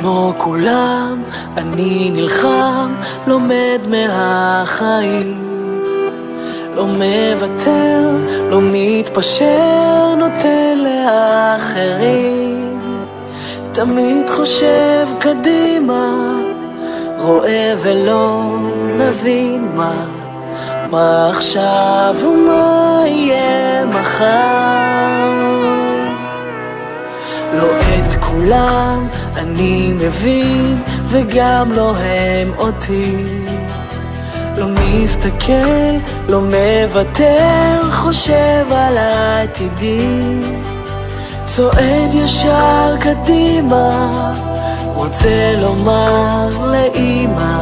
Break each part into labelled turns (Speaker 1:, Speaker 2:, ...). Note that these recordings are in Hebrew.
Speaker 1: כמו כולם אני נלחם, לומד מהחיים, לא מוותר, לא מתפשר, נותן לאחרים, תמיד חושב קדימה, רואה ולא מבין מה עכשיו ומה יהיה מחר. לא את כולם אני מבין, וגם לא הם אותי, לא מסתכל, לא מוותר, חושב על העתידי, צועד ישר קדימה, רוצה לומר לאמא,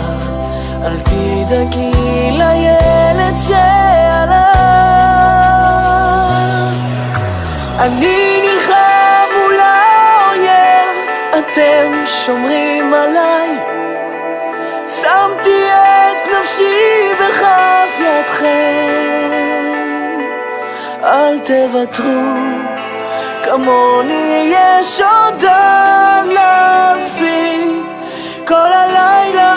Speaker 1: אל תדאגי לילד שעליו. אני נלחם מול האויב, אתם שומרים עליי, שמתי את נפשי בכף ידכם, אל תוותרו, כמוני יש עוד אלפים, כל הלילה